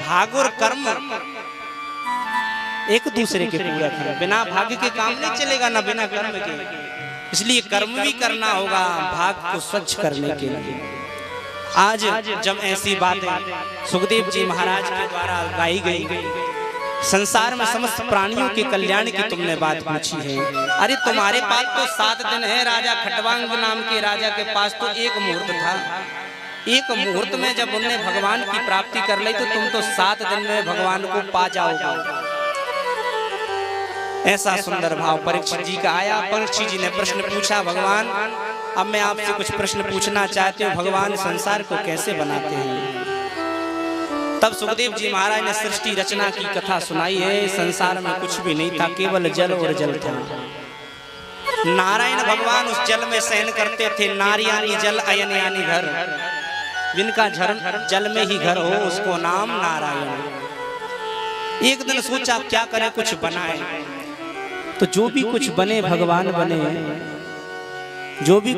भाग और कर्म एक दूसरे के पूरक है। बिना भाग्य के काम नहीं चलेगा, ना बिना कर्म के। इसलिए कर्म भी करना होगा भाग को स्वच्छ करने के लिए। आज जब ऐसी बातें सुखदेव जी महाराज के द्वारा गाई गई, संसार में समस्त प्राणियों के कल्याण की तुमने बात पूछी है। अरे तुम्हारे पास तो 7 दिन है। राजा खटवांग नाम के राजा के पास तो 1 मुहूर्त था। 1 मुहूर्त में जब उनने भगवान की प्राप्ति कर ली तो तुम तो 7 दिन में भगवान को पा जाओगे। ऐसा सुंदर भाव परीक्षित जी का आया। परीक्षित जी ने प्रश्न पूछा, भगवान अब मैं आपसे कुछ प्रश्न पूछना चाहती हूँ, भगवान संसार को कैसे बनाते हैं? तब सुखदेव जी महाराज ने सृष्टि रचना की कथा सुनाई है। संसार में कुछ भी नहीं था, केवल जल और जल था। नारायण भगवान उस जल में शयन करते थे। नारी यानी जल, अयन यानी घर। जिनका जल में ही घर हो उसको नाम नारायण। एक दिन सोचा क्या करें, कुछ बनाए। तो जो भी कुछ बने भगवान बने, जो भी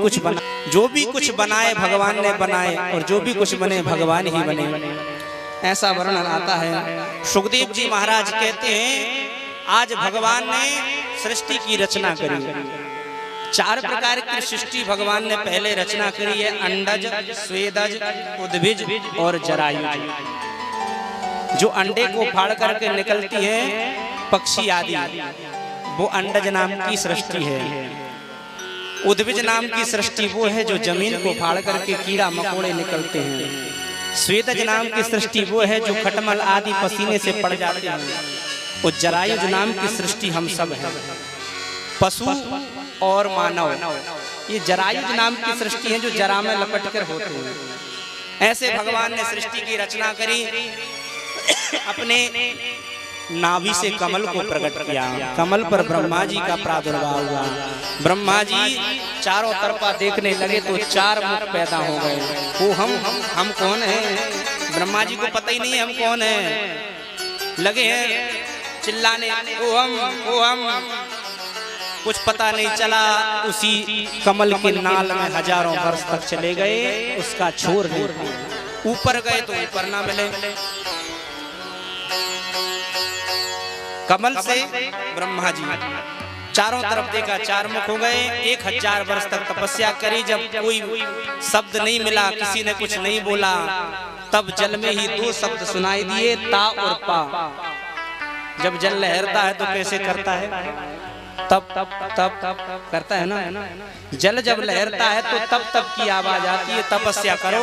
कुछ बनाए भगवान ने बनाए, और जो भी कुछ बने भगवान ही बने। ऐसा वर्णन आता है। सुखदेव जी महाराज कहते हैं आज भगवान ने सृष्टि की रचना करी। 4 प्रकार की सृष्टि भगवान ने पहले रचना करी है। अंडज, स्वेदज, उद्भिज और जरायुज। जो अंडे को फाड़ करके निकलती है पक्षी आदि, वो अंडज नाम की सृष्टि है। उद्भिज नाम की सृष्टि वो है जो जमीन को फाड़ करके कीड़ा मकोड़े निकलते हैं। स्वेदज नाम की सृष्टि वो है जो खटमल आदि पसीने से पड़ जाते हैं। और जरायुज नाम की सृष्टि हम सब हैं, पशु और मानव। ये जरायुज नाम की सृष्टि है जो जरा में लपट कर होते हैं। ऐसे भगवान ने सृष्टि की रचना करी। अपने नाभि से कमल को प्रकट किया। कमल पर ब्रह्मा जी का प्रादुर्भाव हुआ। ब्रह्मा जी चारों तरफा देखने लगे तो 4 मुख पैदा हो गए। वो हम कौन हैं? ब्रह्मा जी को पता ही नहीं है हम कौन हैं। लगे हैं चिल्लाने, ओ हम। कुछ पता नहीं चला। उसी कमल के नाल में हजारों वर्ष तक चले गए, उसका छोर नहीं। ऊपर गए तो ऊपर ना मिले। कमल से ब्रह्मा जी चारों तरफ देखा, 4 मुख हो गए। 1000 वर्ष तक तपस्या करी। जब कोई शब्द नहीं मिला, किसी ने कुछ नहीं बोला, तब जल में ही 2 शब्द सुनाई दिए, ता और पा। जब जल लहरता है तो कैसे करता है? तब करता है ना। जल जब लहरता है तो तब की आवाज आती है। तपस्या करो।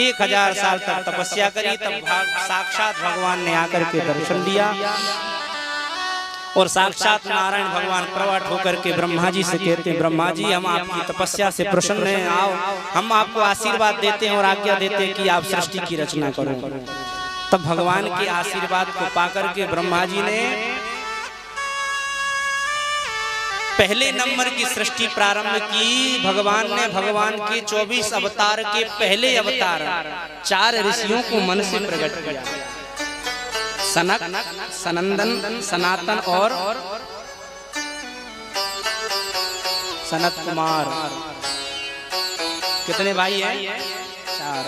1000 साल तक तपस्या करी। तब साक्षात भगवान ने आकर के दर्शन दिया। और साक्षात नारायण भगवान प्रकट होकर के ब्रह्मा जी से कहते हैं, ब्रह्मा जी हम आपकी तपस्या से प्रसन्न हैं, आओ हम आपको आशीर्वाद देते हैं और आज्ञा देते हैं कि आप सृष्टि की रचना करो। तब भगवान के आशीर्वाद को पाकर के ब्रह्मा जी ने पहले नंबर की सृष्टि प्रारंभ की। भगवान ने भगवान के 24 अवतार के पहले अवतार 4 ऋषियों को मन से प्रकट किया। सनक, सनंदन, सनातन और सनत कुमार। कितने भाई हैं? 4।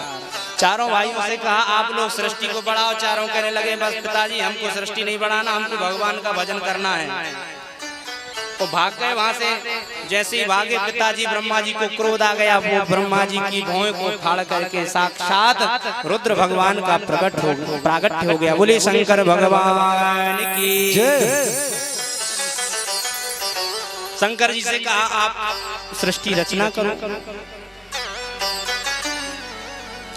चारों भाइयों से कहा आप लोग सृष्टि को बढ़ाओ। चारों कहने लगे बस पिताजी हमको सृष्टि नहीं बढ़ाना, हमको भगवान का भजन करना है। तो भाग गए वहां से। जैसे ही भागे पिताजी ब्रह्मा जी को क्रोध आ गया। वो ब्रह्मा जी की भौएं को फाड़ करके साक्षात रुद्र भगवान का प्रागट्य हो गया। बोले शंकर भगवान की जय। शंकर जी से कहा आप सृष्टि रचना करो।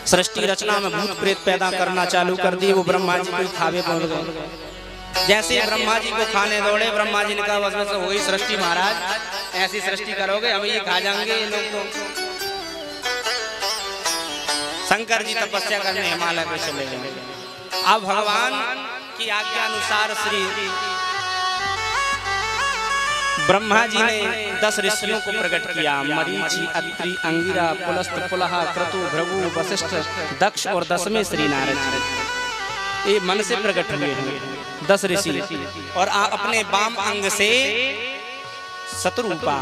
सृष्टि रचना में भूत प्रेत पैदा करना चालू कर दिए। वो ब्रह्मा जी को खावे पड़ गए। जैसे ब्रह्मा जी को खाने दौड़े, ब्रह्मा जी ने कहा बस हो गई सृष्टि महाराज, ऐसी सृष्टि करोगे हम ये खा जाएंगे ये लोग तो। शंकर जी तपस्या करने हिमालय पे चले गए। अब भगवान की आज्ञा अनुसार श्री ब्रह्मा जी ने 10 ऋषियों को प्रकट किया। मरीचि, अत्रि, अंगिरा, पुलस्त्य, पुलह, क्रतु, भृगु, वशिष्ठ, दक्ष और 10वें श्री नारद। ये मन से प्रकट हुए हैं 10 ऋषि। और अपने वाम अंग से शत्रुपा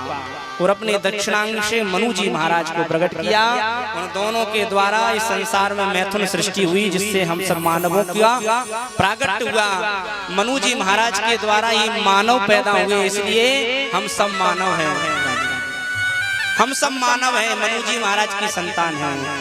और अपने दक्षिणांग से मनु जी महाराज को प्रकट किया। उन दोनों के द्वारा इस संसार में मैथुन सृष्टि हुई, जिससे हम सब मानवों का प्रागट्य हुआ। मनु जी महाराज के द्वारा ही मानव पैदा हुए, इसलिए हम सब मानव हैं। हम सब मानव हैं, मनु जी महाराज की संतान हैं।